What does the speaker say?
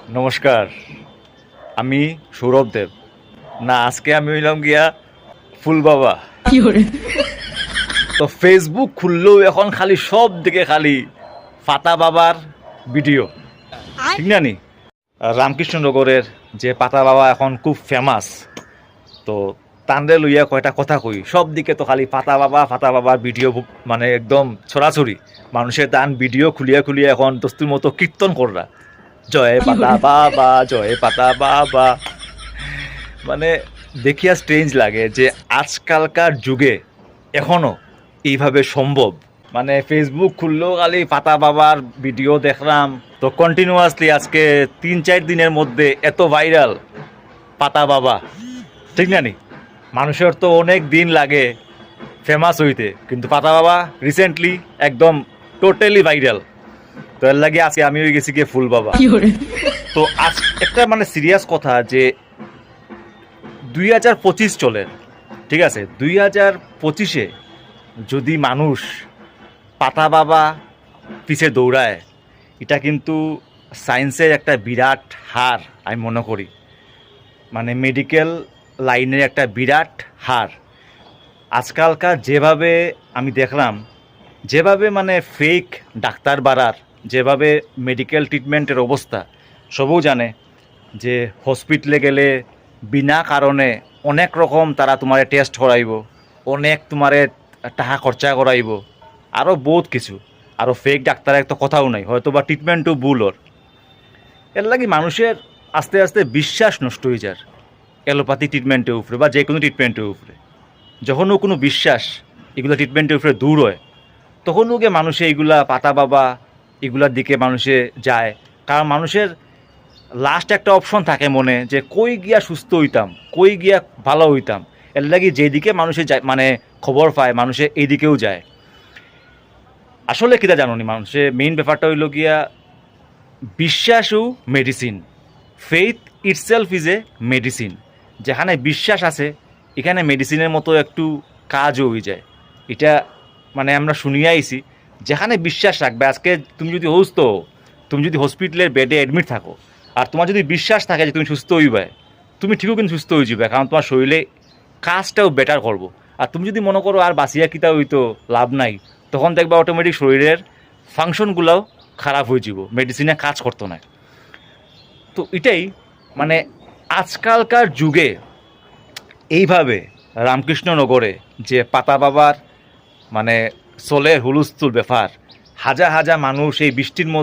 নমস্কার, আমি সৌরভ দেব। না, আজকে আমি হইলাম গিয়া ফুল বাবা। তো ফেসবুক খুললেও এখন খালি সব দিকে খালি পাতা বাবার ভিডিও, ঠিক না নি? রামকৃষ্ণনগরের যে পাতা বাবা এখন খুব ফেমাস, তো তান্ডে লইয়া কয়টা কথা কই, সব দিকে তো খালি পাতা বাবার ভিডিও, মানে একদম ছড়াছড়ি। মানুষের তান ভিডিও খুলিয়া খুলিয়া এখন দস্তুর মতো কীর্তন কররা, জয় পাতা বাবা, জয় পাতা বাবা। মানে দেখিয়া স্ট্রেঞ্জ লাগে যে আজকালকার যুগে এখনও এইভাবে সম্ভব। মানে ফেসবুক খুললেও খালি পাতা বাবার ভিডিও দেখলাম, তো কন্টিনিউয়াসলি আজকে 3-4 দিনের মধ্যে এত ভাইরাল পাতা বাবা, ঠিক না নি? মানুষের তো অনেক দিন লাগে ফেমাস হইতে, কিন্তু পাতা বাবা রিসেন্টলি একদম টোটালি ভাইরাল। তো এর লাগে আজকে আমি হয়ে গেছি গিয়ে ফুল বাবা। তো আজ একটা মানে সিরিয়াস কথা যে 2025 চলে, ঠিক আছে? 2025-এ যদি মানুষ পাতা বাবা পিছে দৌড়ায়, এটা কিন্তু সায়েন্সের একটা বিরাট হার আমি মনে করি। মানে মেডিকেল লাইনের একটা বিরাট হার। আজকালকার যেভাবে আমি দেখলাম, যেভাবে মানে ফেক ডাক্তার বাড়ার, যেভাবে মেডিকেল ট্রিটমেন্টের অবস্থা, সবও জানে যে হসপিটালে গেলে বিনা কারণে অনেক রকম তারা তোমারে টেস্ট করাইব, অনেক তোমারে টাকা খরচা করাইব, আরও বহুত কিছু। আরও ফেক ডাক্তারের তো কথাও নাই, হয়তো বা ট্রিটমেন্টও ভুল ওর। এর লাগে মানুষের আস্তে আস্তে বিশ্বাস নষ্ট হয়ে যায় অ্যালোপ্যাথি ট্রিটমেন্টের উপরে বা যে কোনো ট্রিটমেন্টের উপরে। যখনও কোনো বিশ্বাস এগুলো ট্রিটমেন্টের উপরে দূর হয়, তখনও গিয়ে মানুষে এইগুলা পাতা বাবা এগুলার দিকে মানুষে যায়। কারণ মানুষের লাস্ট একটা অপশন থাকে মনে, যে কই গিয়া সুস্থ হইতাম, কই গিয়া ভালো হইতাম। এর লাগি যেদিকে মানুষে যায়, মানে খবর পায়, মানুষে এই দিকেও যায়। আসলে কিটা জানি, মানুষের মেইন ব্যাপারটা হইল গিয়া বিশ্বাসও medicine. Faith itself is a medicine. যেখানে বিশ্বাস আছে এখানে মেডিসিনের মতো একটু কাজও হয়ে যায়। এটা মানে আমরা শুনিয়ে আইছি, যেখানে বিশ্বাস রাখবে। আজকে তুমি যদি অসুস্থ, তুমি যদি হসপিটালের বেডে অ্যাডমিট থাকো, আর তোমার যদি বিশ্বাস থাকে যে তুমি সুস্থ হইবে, তুমি ঠিকও কিন্তু সুস্থ হয়ে যাবে, কারণ তোমার শরীরে কাজটাও বেটার করবো। আর তুমি যদি মনে করো আর বাঁচিয়া কিতা হইতো লাভ নাই, তখন দেখবা অটোমেটিক শরীরের ফাংশনগুলোও খারাপ হয়ে যাব, মেডিসিনে কাজ করতো না। তো এটাই মানে আজকালকার যুগে এইভাবে রামকৃষ্ণনগরে যে পাতা বাবার মানে চলে হুলস্থুল ব্যাপার, হাজার হাজার মানুষ এই বৃষ্টির মধ্যে